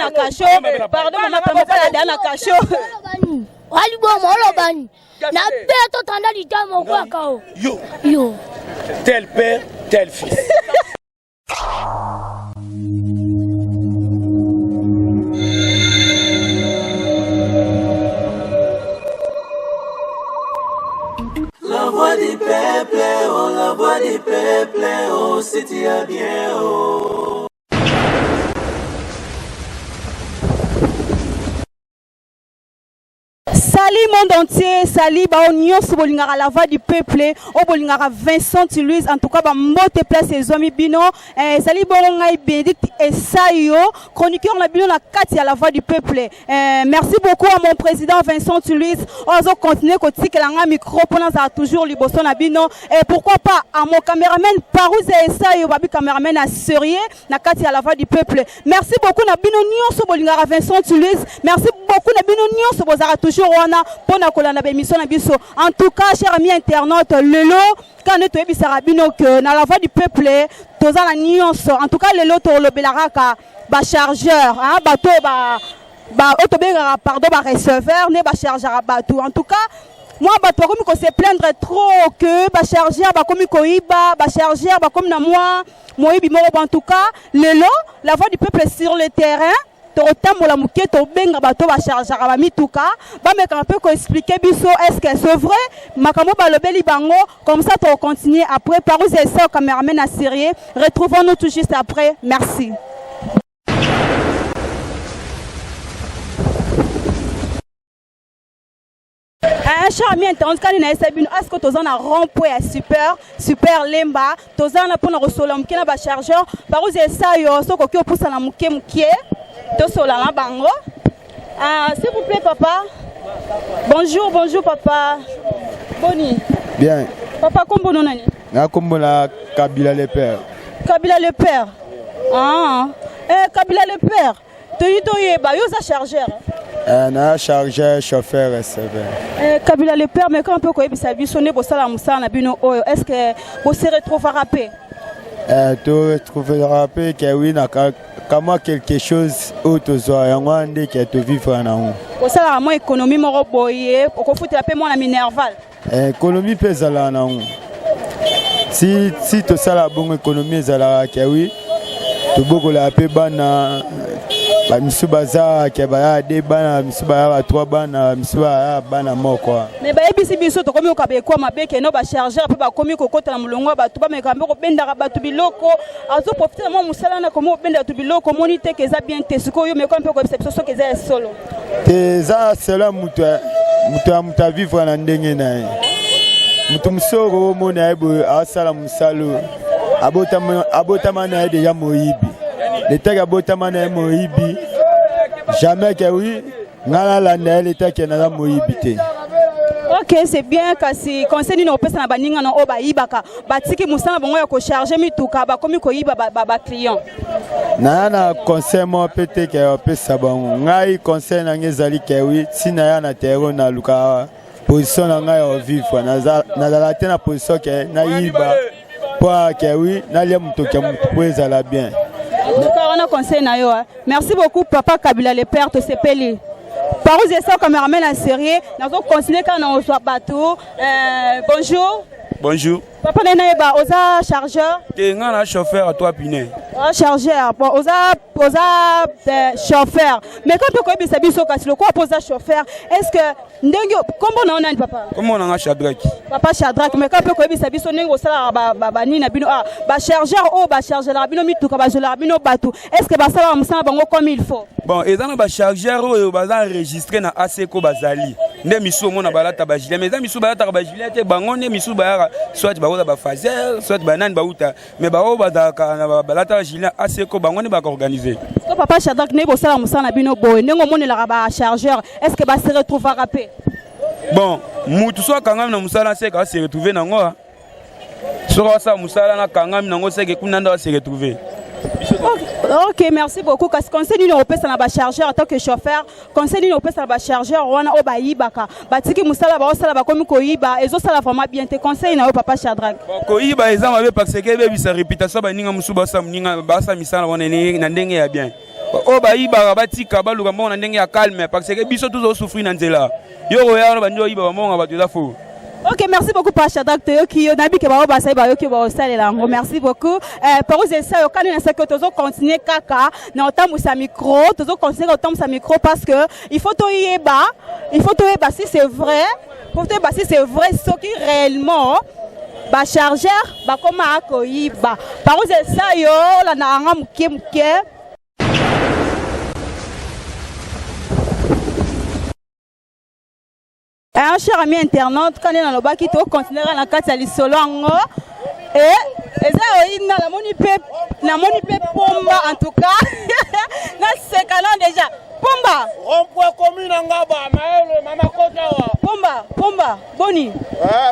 Diana Cacho. Pardon, maman, papa, Diana Cacho. Ali bon molo bani. Na beto tanda di tamo kwa kao. Yo. Tel père, tel fils. La voix du peuple, oh, la voix du peuple, oh, c'est bien, oh. Salut monde entier, salut Baonion, Bolingara la voix du peuple, au Bolingara Vincent Louise, en tout cas, mote place et amis bino, salut Bolongaï Bénédicte et Sayo, chroniqueur la bino la 4 à la voix du peuple. Merci beaucoup à mon président Vincent Louise, on continue côté que la micro pour nous a toujours liboson la bino, et pourquoi pas à mon caméraman Parouze et Sayo, babi caméraman à Sérieux, la 4 à la voix du peuple. Merci beaucoup na bino Nyon, Bolingara Vincent Louise, merci beaucoup na bino Nyon, Bozara toujours pour la émission. En tout cas, chers amis internautes, le lot, quand nous avons que dans la voix du peuple, tous la nuance. En tout cas, le lot, le belaraka, chargeur, bateau, pardon, receveur, ne chargeur à bateau. En tout cas, moi, comme se plaindre trop que chargeur, comme koiba, chargeur, comme na moi, en tout cas, le lot, la voix du peuple sur le terrain. Totambola muke to benga bato ba charger ba mituka ba meka un peu ko expliquer biso est-ce que c'est vrai makambo ba lobeli bango comme ça to continuer après par où c'est ça caméraman à Sérieux retrouvons-nous tout juste après merci. Charmant, en tout cas, nous avons tous un rond-point super lemba. Tous un pour nous recevoir un chargeur. Par où c'est ça, yo, so ko pousse na muke muke. Tous la bango. S'il vous plaît, papa. Bonjour, papa. Boni. Bien. Papa, comment vous nani? Na comme la Kabila le père. Kabila le père. Kabila le père. Toyé ba yo za chargeur. Na chargeur chauffeur receveur. Kabila le père mais quand on peut ko ebisa bisonné bo sala musa na bino oyo est-ce que vous se retrouvera rapé? Tu retrouveras rapé que oui na comment quelque chose autre soit yango que tu vivre na on. Bo sala mo économie mo boye ko futela pe mo na minerval. Économie pesa la na on. Si tu sala bon économie zala que oui tu boko la pe bana ba misubaza ke ba de bana misuba ba 3 bana misuba bana moko mais ba ebisi biso to komi okabe kwa mabeke no ba chargeur pe ba komi kokota na mulongo ba tuba me kambe ko benda ba tu biloko azo profiter mo musala na komo benda tu biloko moni te ke za bien te siko yo me kambe ko biso so ke za solo te za sela mutu vivre na ndenge na mutu musoro mo na ebo asala musalo abotama na de ya moyibi l'état a botamana moyibi jamais que oui ngala la na l'état qui na moyibité. OK, c'est bien kasi conseil no pesa na baninga no oba ibaka batiki musana bongo ya ko charger mituka ba komi ko iba ba client. Na conseil mo pété que pesa bon ngai conseil na ngezali que oui sina ya na terreau na luka position na ngai o vivre na la tena position que na iba pour que oui na lia mutoka mutuweza la bien. Merci beaucoup, papa Kabila le père, te sepeli. Par où est-ce caméraman à Sérieux? Nous allons continuer quand on soit bateau. Bonjour. Bonjour. Papa Neneba, osa chargeur. Tu es un chauffeur à 3 pinets. Chargeur, bon, osa chauffeur. Mais quand tu connais Sabiso Kasilo, quoi posa chauffeur? Est-ce que comment on a papa? Comment on a Shadrach? Papa Shadrach, mais quand tu connais Sabiso Nengo Sala Bani Nabino, chargeur, chargeur, Rabino Mituka, Rabino Batou. Est-ce que Basala Moussa Bango comme il faut? Bon, et dans le chargeur, on va enregistrer dans ASECO Bazali. Ne miso mona balata bajile, mais miso balata bajile, te bangone miso bayara, soit baoza ba fazer, soit banane bauta, mais bao badaka na balata bajile ASECO bangone ba organiser. Est-ce que papa Shadrach ne bosala Moussa Nabino boy, nengo mona la ba chargeur, est-ce que ba se retrouve à rapper? Bon, mutu soit kangam na Moussa se ka se retrouver nango. Soit ça Moussa na kangam nango se ke kunanda se retrouver. Ok, merci beaucoup. Parce qu'on sait nous opé ça na chargeur en tant que chauffeur, conseil nous opé ça na chargeur wana obayibaka. Batiki musala ba osala ba komi koyiba, ezo sala vraiment bien te conseil na papa Shadrach. Koyiba ezama be parce que be bisa réputation ba ninga musuba sa ninga ba sa misala wana na ndenge ya bien. o bayiba batika baluka mbongo na ndenge ya calme parce que biso tous souffrir na nzela yo roya banjo yiba mbongo bato za fo. Ok, merci beaucoup, Pacha Docteur. Merci beaucoup. Pour vous, c'est ça, que tu continuer kaka, na otamu sa micro, tu continuer otamu sa micro parce que il faut to yeba si c'est vrai, pour te si c'est vrai, ce qui réellement, ba chargeur, ba koma akoyiba. Par vous, c'est ça, yo, la na anga muke. Un cher ami internaute, quand on est dans le bas qui te continuer à la carte à l'isolo et ça na la monipe pomba en tout cas na 5 ans déjà pomba rond-point commune ngaba maele mama kota pomba boni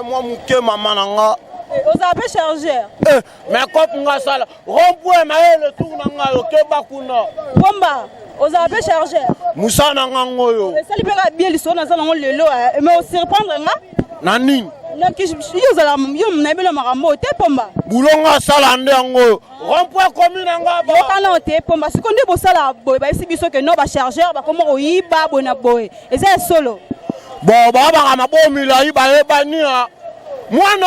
moi muke mama nanga aux appels chargeur mais cop nga sala rond-point maele tout nanga yo keba kuna pomba aux appels chargeur musa nanga ngoyo ça li pega bien l'isolo na ça ngo lelo mais on se reprendre nga nani Boulonga salande ngo rond-point commune ngaba kana te pomba sikondi bosala boy ba isi biso ke no ba chargeur ba komo oyiba bona boy eza solo bon baba ma bomila yiba ebania mwana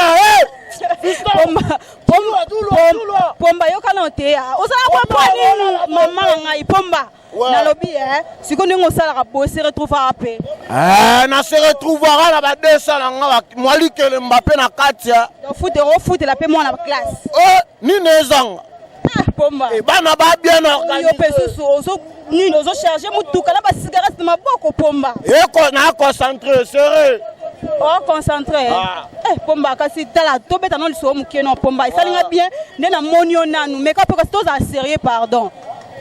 pomba yo kana te osala kwa pani mama ngai pomba na lobby sikondi ngosala ka boy se retrouver apé na se retrouvera la ba desala nga mwalikele Mbappé na katia foot la paix moi na classe ni nezanga pomba e bana ba bien organisé yo peso ni nozo charger mutuka na ba cigarette na maboko pomba e ko na concentré serré concentré pomba kasi tala to beta non liso muke non pomba isalinga bien nde na monio nanu mais ka parce que to sérieux pardon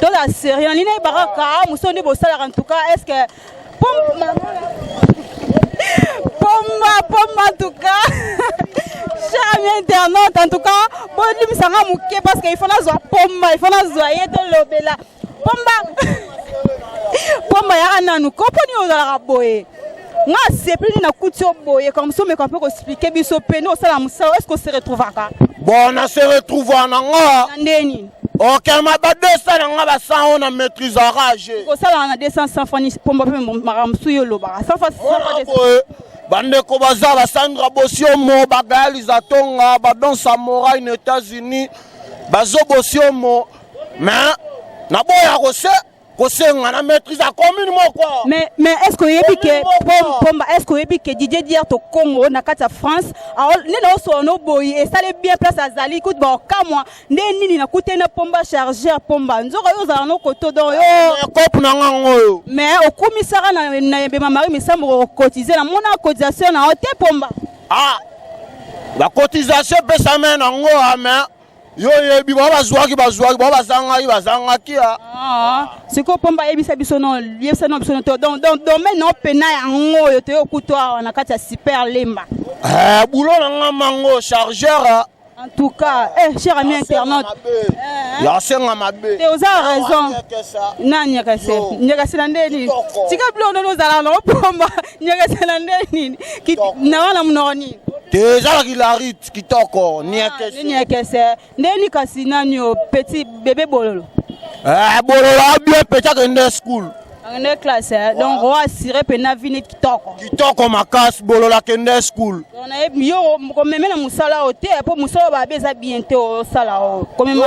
to la sérieux ni na baraka muso ndi bosala en tout cas est-ce que pomba en tout cas cher ami internaute en tout cas bon lui sanga muke parce que il faut na zo pomba il faut na zo yeto lobela pomba ya nanu koponi ozala boye nga sepeli na kutio boye comme ça mais qu'on peut expliquer biso peno sala musa est-ce qu'on se retrouvera bon on se retrouver na nga ndeni OK ma ba 200 nga ba 100 on a maîtrise rage ko sala na 200 francs pomba pe maramsu yo loba 100 francs bande ko bazala Sandra Bosiomo bagaliza tonga ba don samouraï aux États-Unis bazo Bosiomo mais na boya kosenga na maîtrise à commune moko mais est-ce que yebi que pomba est-ce que yebi que Didier dire to Congo na kata France nena so no boy et ça les bien place azali écoute ba kamwa nini na kutena pomba chargeur pomba nzoko yo za no koto don yo cop na ngoyo mais au commissariat na be mamari misambo cotiser na mona cotisation na hotel pomba la cotisation pesa mena ngo mais yo yebi bazwaki bazanga kia siko pomba yebisa biso non yebisa non biso to donc domaine non pena yango yo te okutoa na kati ya super lemba boulot na mango chargeur en tout cas cher ami internaute la senga mabe te oza raison nanya kase na ndeni tika blono no zala no pomba nyakase na ndeni na wana mnoni déjà Hilarit kitoko niakese ndeni kasi nanyo petit bébé bololo bololo bien petit que school en classe donc on assurer pena vini kitoko makas bololo kende school on a yo ko meme na musala ote po musala ba beza bien te o sala o ko meme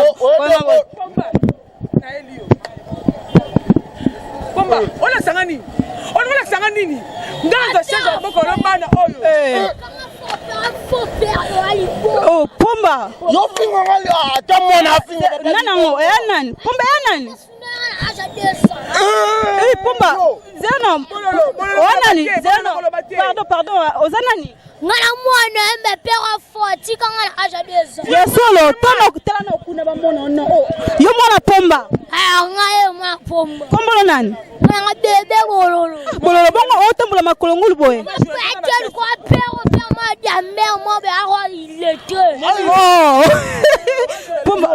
pomba ona sangani nganga shaka boko lomana oyo oh pomba yo fingo ngali mona fingo nanango nani pomba nani pomba zeno pardon ozanani ngala mwana embe pera foti kanga aja deza yesolo tono tela na kuna ba mona no yo mwana pomba ngaye mwana pomba pomba nani nga bebe bololo bongo otambola makolongulu boye ati ko pero ma dia mer mo be aro ilete pomba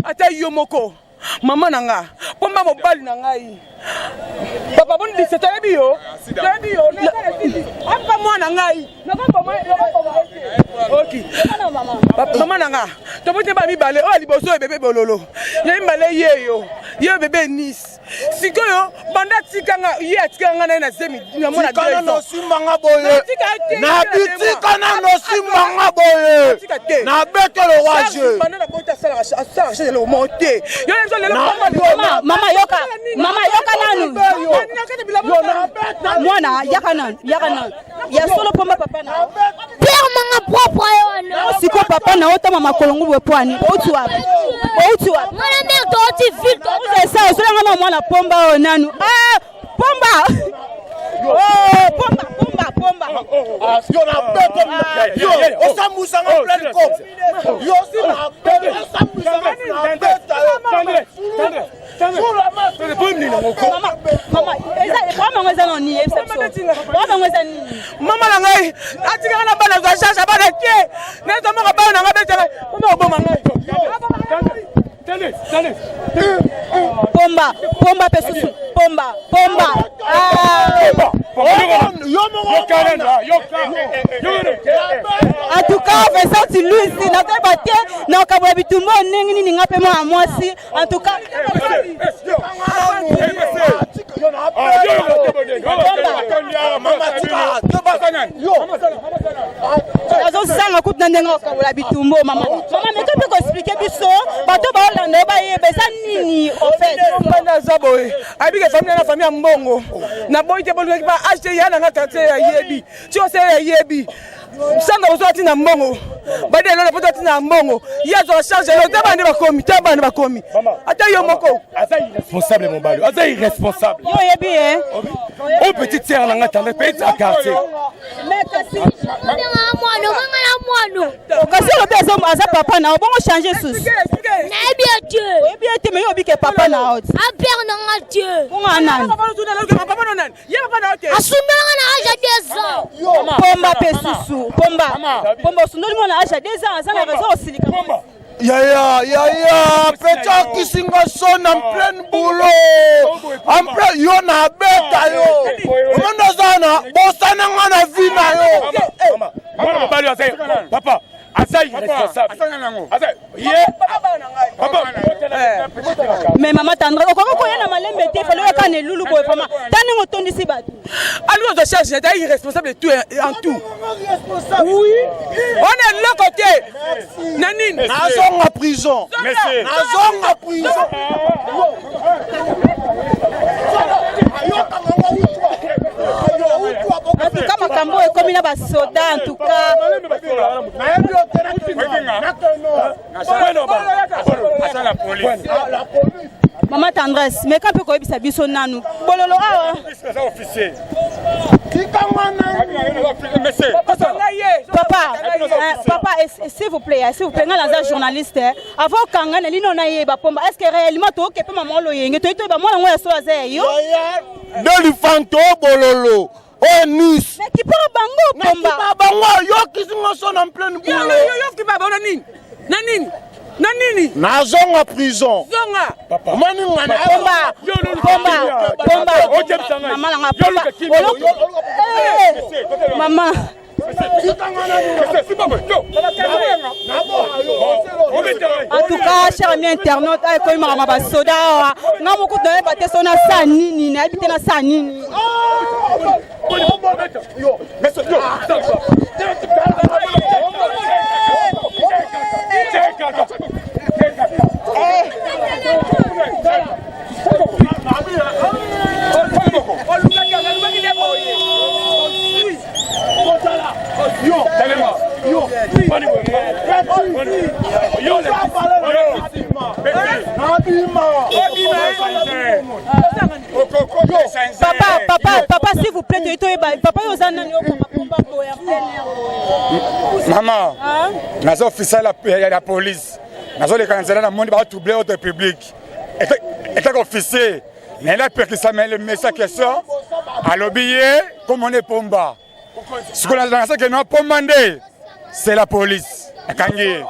ata yo moko mama nanga pomba mobali nangai papa bon 17 ans bio apa mwana ngai na Maman nanga, tu peux pas mi balé. Oh, liboso et bébé bololo. Y'a mi balé yeyo, y'a bébé Nice. Si que yo, banda tikanga, y'a tikanga na zemi. Tikana no simbanga boye. Na bitikana no simbanga boye. Na beke le waje. Banda na bota sala sala le monter. Yo les le Mama yoka nanu. Mwana yaka nanu. Ya solo pomba papa na. Père manga propre yo. Siko papa na ota mama kolongu bwe pwani. Outu wapi? Mwana mère doti filtre. C'est ça, so ngana mwana pomba o nanu. Ah, pomba. Oh, pomba. Ah, yo na bête. Yo, on s'amuse en plein cop. Yo si na bête, on s'amuse en bête. Maman langai, atika na bana za shasha bana ke. Neza mo ka bana nga bete. Mo bo mangai. Pomba pesusu. Pomba. En tout cas, Vincent Louis, na tebate na kabwa bitumbo ningi ni ngape mo amwasi. En tout cas, azosanga kutu ndenga kabwa bitumbo mama. Mama mais tu peux expliquer biso bato ba Hollande ba yebeza nini en fait. Bana zaboy. Abike famille mbongo. Na boy te bolu ba acheter yana ngata te ya yebi. Ti o se ya yebi. Sanga bozoti na mbongo. Bade lelo bozoti na mbongo. Yazo charge le tabane bakomi. Ata yo moko. Aza irresponsable mon balo. Aza irresponsable. Yo yebi Au petit terre nga tande petit à quartier. Mais kasi Mwana. kasi le bezo aza papa na bongo changer sous. Na bien Dieu. Yebi ete me yo bike papa na out. A père na Dieu. Bongo anan. Papa nonan. Y'a pas na Asumela na âge de 10 ans. Pomba pesusu. Pomba sunoli mona acha 2 ans azana raison osilika. Ya, pecha kisinga son en plein boulot. En plein, yo na beta yo. Manda zana, bosana ngana vina yo. Mama balo azay. Papa, azay irresponsable. Mais maman tandra okoko koya na malembe te falo yakane lulu boy fama. Tani ngotondisi batu. Allo de charge est irresponsable de tout en tout. Oui. On est de l'autre côté. Nanine. Nazong en prison. Monsieur. Nazong en prison. En tout cas makambo ekomi na ba soda en tout cas. La police. Maman tendresse mais quand peut koyebisa biso nanu. Bololo awa. Officier. Papa, s'il vous plaît, nga journaliste, avant kanga na lino na yeba pomba, est-ce que réellement to ke pema molo yenge to ba mona ngoya so aze yo? De l'infanto bololo. Oh Nice. Mais qui parle bango pomba? Bango yo kisinga son en plein boulot. Yo qui parle nanine. Nanini. Nazong en prison. Zonga. Papa. Mani ngana. Pomba. Maman la Maman. En tout cas, chers amis internautes, quand il m'a pas soda, n'a beaucoup de battre son sanini, n'a habité na sanini. Papa, s'il vous plaît, papa, maman, nous officiers de la police, nous avons les candidats dans le monde pour troubler l'ordre public. Et tant qu'officier, nous avons perdu ça, mais le message question, à l'obéir, comme on est pomba. Ce qu'on a dans ce que nous avons commandé, c'est la police. Kangi.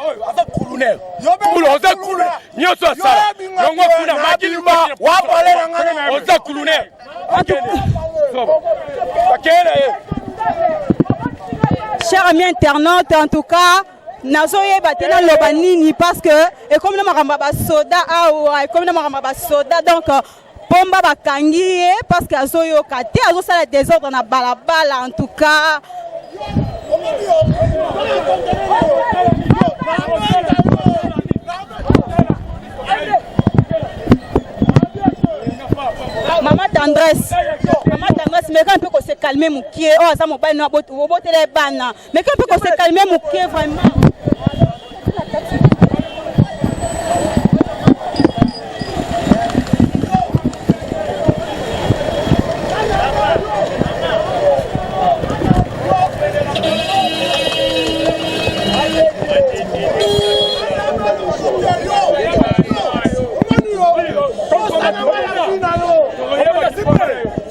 Chers amis internautes, en tout cas, nazoye batena loba nini parce que et comme na makamba ba soda et comme na makamba ba soda donc pomba bakangi parce que azoyo kate azo sala désordre na balabala en tout cas. Maman Tendresse, mais quand on peut se calmer mon pied, oh ça mon bain n'a pas les bannes, mais quand on peut se calmer mon pied vraiment.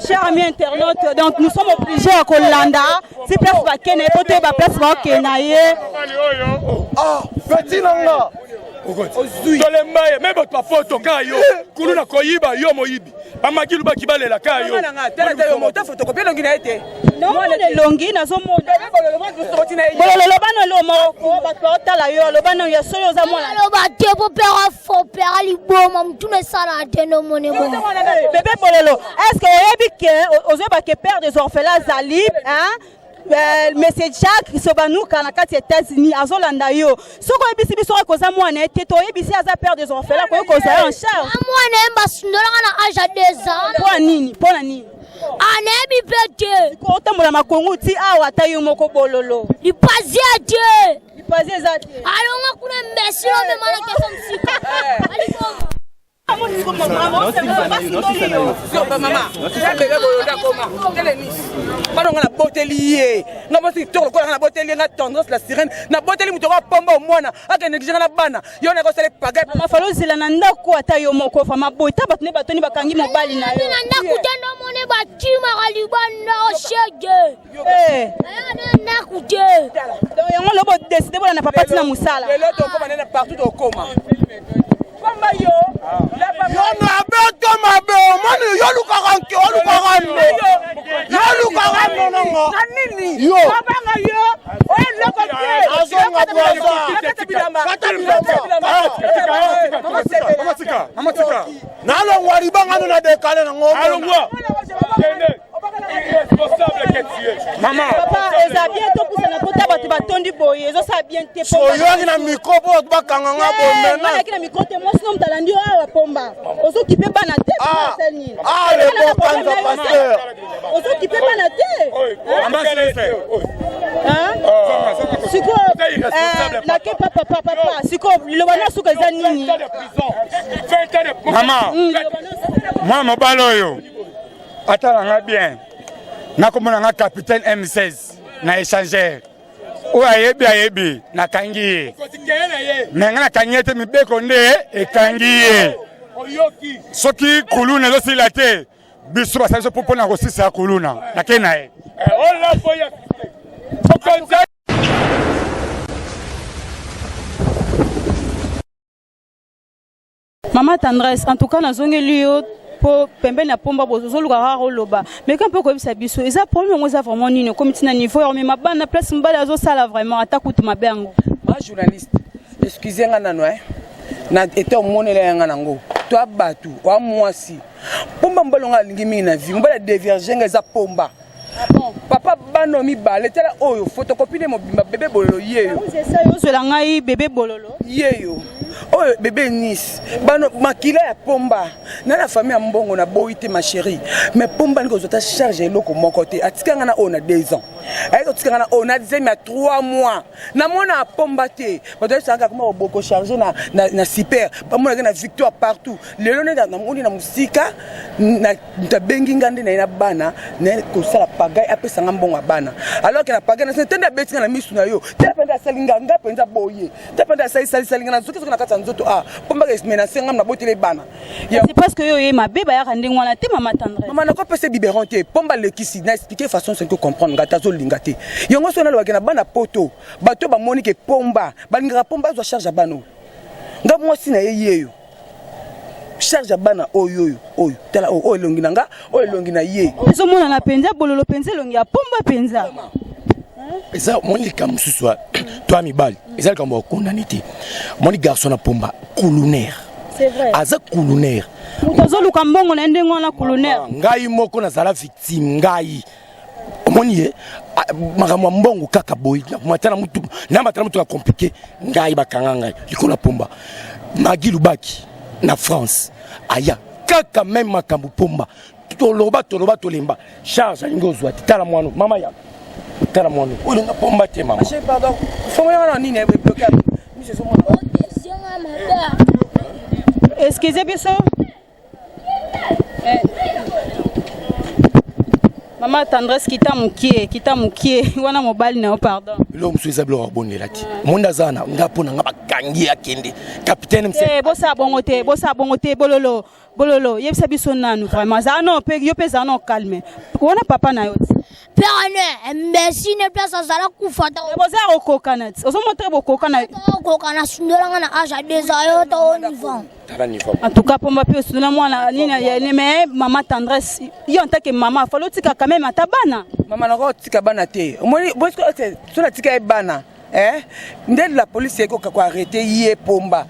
Chers amis internautes, donc nous sommes obligés à Kolanda. Si place va Kenya, côté va place va Kenya. Ah, petit nanga. Tolemba même votre photo kayo. Kuluna koyiba yo moyibi. Pamaki luba kibale la kayo. Tela yo moto photocopie longi na été. Non, le longi na zo mo. Bololo bana lo mo ba tota la yo lo bana ya soyo za mo la. Lo ba te po pera fo pera liboma mtune sala teno mone bo. Bébé Bololo, est-ce que oyebi ke ozo ba ke père des orphelins Zalib, hein? Monsieur Jacques Sobanouka na kati États-Unis azolanda yo soko ebisi biso ko za mwana ete to ebisi aza père des orphelins ko ko za en charge mwana emba sundola na âge de 2 ans pour nini anebi pete ko tambola makongo ti awa tayo moko Bololo lipazi ate lipazi zate alonga kuna mbesi lo me mana kesa msika aliboma Maman, on a botelier. On a botelier, na tendance la sirène. Na botelier mutoka pomba au mwana. Aka negligera na bana. Yo na ko sele paga. Mama falo zela na ndako ata yo moko fa mabota batune batoni bakangi mobali na yo. Na ndako tendo mone batima kalibana shege. Eh. Aya na kute. Donc yango lobo décider bona na papa tina musala. Le loto ko manena partout au coma. Pomba yo. Yo na beto mabe, mani yo lukaranke, yo lukarande. Yo lukarande nanga. Nanini. Yo. Babanga yo. Oye loko tie. Azonga boza. Mama tika. Nalongwa libanga na dekale na ngombe. Alongwa. Irresponsable que tu es. Maman. Papa, eza bien to pousa na kota batu batondi boye, ezo sa bien te So yo na micro po bakanga nga bombe na. Kina micro te mo sino mtalandi awa pomba. Ozo kipe bana te Ah, sel nini. ah, le bon kanza pasteur. Ozo kipe bana te. Ambassadeur. Hein? Siko na ke papa. Siko lo bana suka za nini? Maman. Moi mobali oyo. Atalanga bien. Nakomona nga capitaine M16 na échangeur. O ayebi na kangi. Menga na kanyete mibeko nde ekangi. Soki kuluna zo silate. Biso basazo popo na kosisa kuluna. Na kenae. Ola boya. Maman Tendresse, en tout cas nazongi liyo po pembeni na pomba bozo luka raro loba. Mais quand peut ko bisa biso, eza problème ngo za vraiment nini comme tina niveau mais mabana place mbala azo sala vraiment atakutu mabengo. Ba journaliste. Excusez-moi nano na été omonela nga nango. Toi batu wa mwasi. Pomba mbalonga lingi mingi na vie. Mbala divergenga za pomba. Papa bano mi balé tela oyo photocopie de mobimba bébé bololo yeyo. C'est ça yo zo la ngai bébé bololo. Yeyo. Oh bébé Nice bano makila ya pomba na la famille mbongo na boité ma chérie mais pomba niko zota charger loko mon côté atikanga na on a 2 ans ayo tikanga na on a 3 mois na mona pomba te bato sanga kuma boko charger na super ba mona na victoire partout lelo na moni na musika na tabengi ngande na bana na ko sala pagai apesa mbongo bana alors que na pagai na tenda betinga na misu na yo te penda salinga nga penda boye te penda salinga na zoki na nzoto pomba ke menacer ngam na botele bana c'est parce que yo ma beba ya rande ngwana te Maman Tendresse maman na ko pese biberon te pomba le kisi na expliquer façon c'est que comprendre ngata zo lingate yongo so na lo na bana poto bato ba moni ke pomba balinga pomba zo charge bano ngam mo sina yeyo charge bana oyo tala oyo longi nanga oyo longi na ye ezo mona na penza bololo penza longi ya pomba penza Et ça, mon comme ce soit, toi, mi bal, et ça, comme on condamné. Mon garçon a pomba, coulounaire. C'est vrai. Aza coulounaire. Mutazolu kambongo na ndengo na coulounaire. Ngai moko na zala victime, ngai. Moniye, makamwa mbongo kaka boy, matana mutu, na matana mutu compliqué, ngai bakanga ngai, likola pomba. Magi Lubaki, na France, aya, kaka même makambu pomba. Toloba tolemba. Charge alingo zwati, tala mwano, mama ya. Tala mwano. Oyo nga pomba te mama. Je pardon. Faut moi na nini bloqué. Monsieur Somo. Excusez-moi ça. Maman tendresse kita mukie wana mobile na pardon. Lo mso ezablo rabonne lati. Monda zana ngapona ngabakangi akende. Capitaine mse. Bossa bongote bololo. Yebisa biso nanu vraiment. Ça non pe yo pe ça non calme. Wana papa na yo. Père merci ne place azala kufata. Boza okokanat. Ozo montre bokokana. Okokana sundolanga na âge 2 ans to au niveau. En tout cas, pour ma pièce, nous avons mais maman tendresse. Il y a en tant que maman, il faut l'autre quand même à ta bana. Maman n'a pas tika bana te. Moi, parce que sur la tika bana, dès la police est quoi arrêté hier pomba.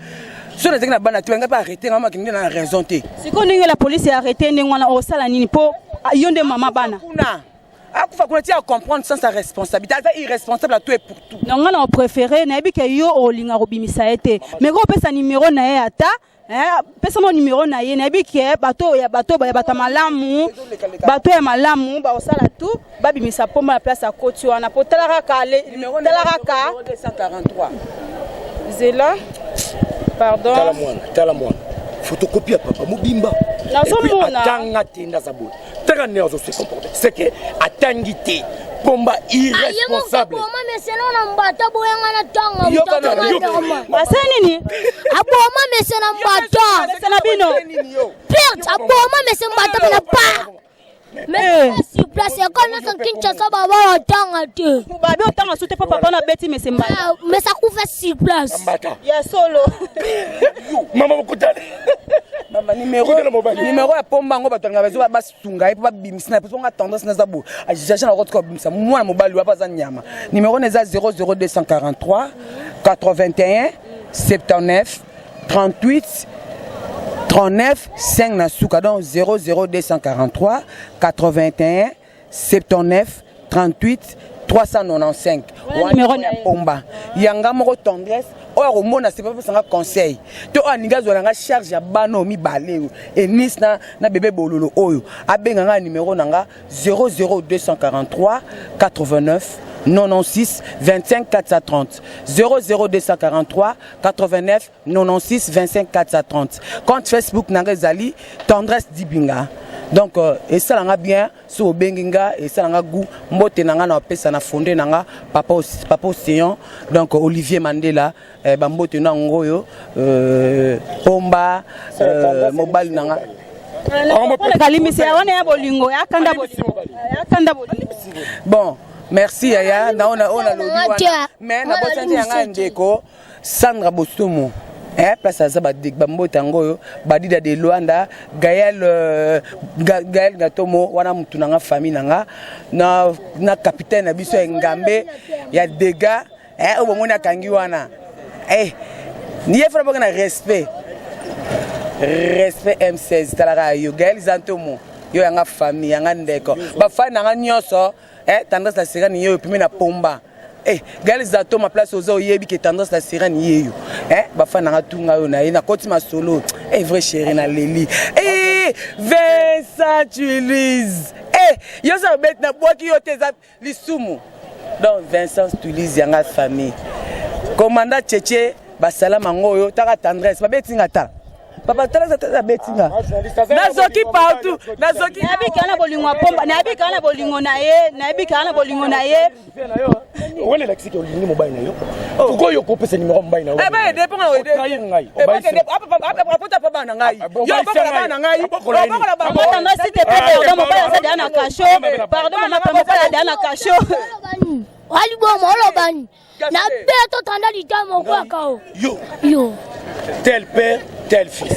Sur la tika bana, tu vas pas arrêter maman qui n'a raison te. Si quand la police est arrêtée, nous avons au salani pour yonde maman bana. Il faut comprendre sans sa responsabilité. Elle est irresponsable à tout et pour tout. Non, on a préféré, na que yo o linga robimisa été. Mais gros pesa numéro na ye ata. Pesa mon numéro na ye na bi ke bato ya malamu. Bato ya malamu ba osala tout. Ba bimisa pomba la place à côté wana potala ka le numéro na 243. Zela. Pardon. Tala moi. Photocopie à papa Mobimba. Atanga tenda zabou. Tera nerzo se comporter. C'est que atangité pomba irresponsable. Maman mais c'est non mbata boyanga na tanga. Asa nini? Aboma mais c'est na mbata. C'est na bino. Perte aboma mais c'est mbata na pa. Mais sur place quand nous sommes Kinshasa baba tanga te. Babi otanga soute papa na beti mais c'est mbata. Mais ça couvre sur place. Ya solo. Maman mokutale. Maman numéro ya pomba ngo batanga bazo basunga et pas bimisna parce qu'on a tendance na zabu. Ajaja na rotko bimisa moi mobali wa pas nyama. Numéro neza 00243 81 79 38 39 5 na suka donc 00243 81 79 38 395. Numéro ya pomba. Yanga moko tendresse. Or mona c'est pas pour conseil. To aninga zo nga charge ya bano mi balé et nis na bébé bololo oyo. Abenga nga numéro nanga 00243 89 96 25 430 00243 89 96 25 430. Compte Facebook nanga zali tendresse dibinga. Donc et ça nga bien so benginga et ça nga goût mbote nanga na pesa na fondé nanga papa Océan donc Olivier Mandela ba mbote na ngoyo pomba mobile nanga bon merci yaya na on a lobby mais na botandi nga ndeko Sandra Bostomo place à Zabadik Bambo Tango, Badida de Luanda, Gaël Gatomo, wana mutu nanga famille nanga, na capitaine Abiso Ngambe, ya dégâts, au moment kangi wana. Ni e frappe na respect M16 talara yo Gaël Zantomo, yo yanga famille yanga ndeko. Ba fa nanga nyoso, tendance la sirène yo pimi na pomba. Gaël Zato ma place aux oyebi qui tendance la sirène yeyo ba fa na tunga yo na ina koti ma solo vrai chéri na leli Vincent Tulise yo ça bet na boaki yo teza lisumu donc Vincent Tulise yanga famille commandant Tchétché ba salama ngoyo taka tendresse ba betinga ta papa tala za betinga nazoki partout nazoki nabika na bolingo pomba nabika na bolingo na ye wole la kisiki olingi mobile na yo pourquoi yo kopesa numéro mobile na yo ba dépend na oide ngai apota pa bana ngai yo bokola bana ngai bokola bana tanga s'il te plaît pardon mobile ça dana cacho pardon maman mobile dana cacho ali bomo olobani na beto tanda litamo kwa kao yo tel père tel fils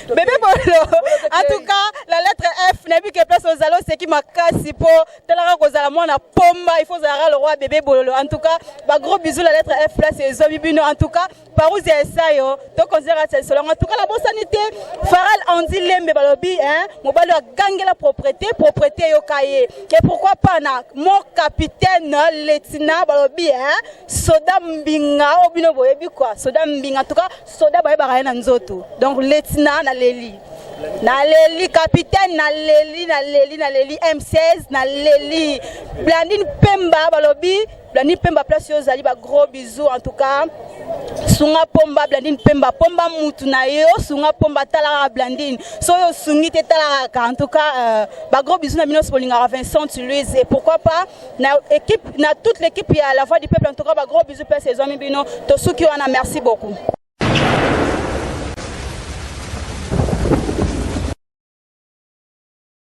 Bébé Bolo, en tout cas, la lettre F, n'a vu que place aux allos, c'est soki makasi po talaka kozala mwana pomba il faut zara le roi bébé bololo en tout cas ba gros bisous la lettre F là c'est zomi bino en tout cas parouzi esayo to considérer ça solo en tout cas la bonne sanité Faral Andi Lembe balobi hein mobali a gagné la propriété yo kaye et pourquoi pas na mon capitaine Letina balobi hein soda mbinga obino boyebi quoi soda mbinga en tout cas soda baye ba na nzoto donc Letina na leli capitaine na leli M16 na leli Blandine Pemba balobi Blandine Pemba place yo zali ba gros bisous en tout cas sunga pomba Blandine Pemba pomba mutu na yo sunga pomba tala Blandine so yo sungi te tala en tout cas ba gros bisous na minos bolinga Vincent Louise et pourquoi pas na équipe na toute l'équipe à la voix du peuple en tout cas ba gros bisous pour ces hommes bino to suki wana merci beaucoup.